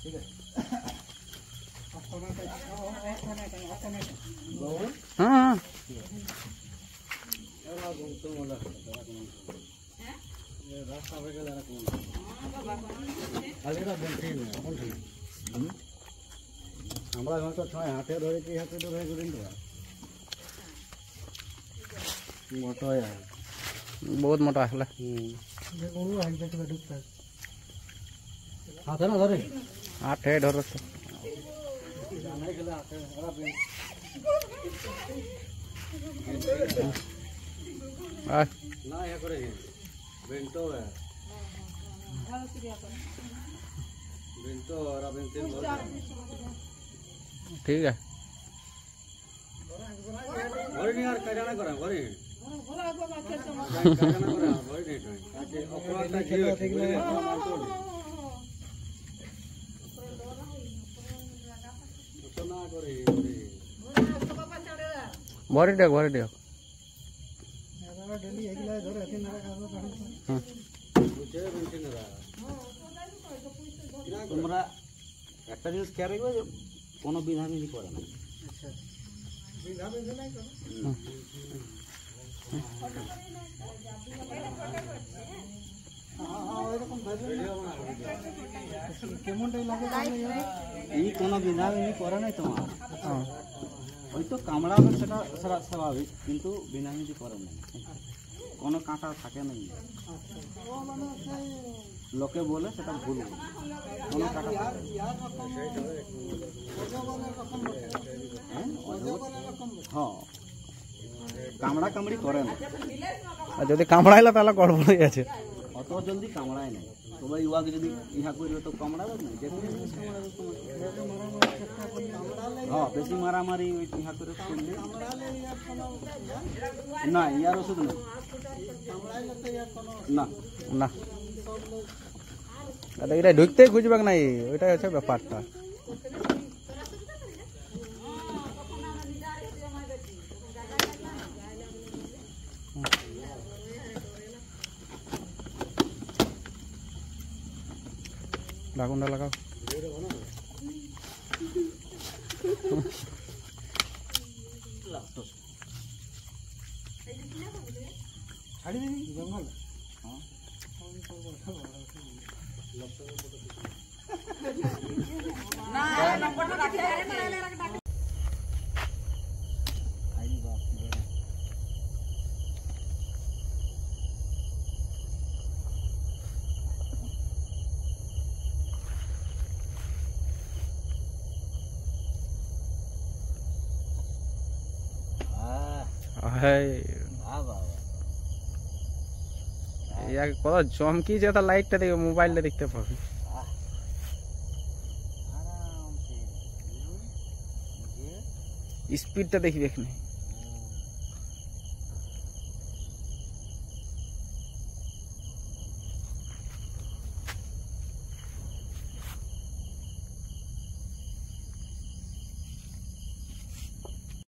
ঠিক আছে हाँ আমরা হয়তো ছয় হাতে ধরে কি হাতে ধরে ঘুরিন তো মোটা है बहुत मोटा है हाथ है ना धरे आठ है ढोर तो जाने के लिए हाथ है ना ये करेंगे बेंटो है बेंटो और अब तीन ठीक है घरे नहीं यार कजाना करा घरे भरी देख তোমরা একটা জিনিস খেয়াল রাখবে যে কোনো বিধাবিধি করে না এই কোনো বিধাবিধি করে নাই তোমার হয়তো কামড়াবে সেটা স্বাভাবিক কিন্তু বিধাবিধি করে নাই কোনো কাঁটা থাকে নাই লোকে বলে সেটা ভুল কোনো কাঁটা হ্যাঁ কামড়া কামড়ি করে না যদি কামড়াইলা তাহলে গড়বড় হয়ে আছে অত জলদি কামড়ায় না তবে ইউকে যদি ইহা করলে তো কামড়াবে না যে কোনো জিনিস কামড়াবে হ্যাঁ বেশি মারামারি ইহা করে করলে না ইয়ার ওষুধ নেই না না এটা ঢুকতেই খুঁজবে না ওইটাই হচ্ছে ব্যাপারটা ঢাকুনটা লাগাও ছাড়ি দিবি জঙ্গল কত চমকি যে লাইটটা দেখে মোবাইলটা দেখতে পাবি স্পিডটা দেখি দেখ না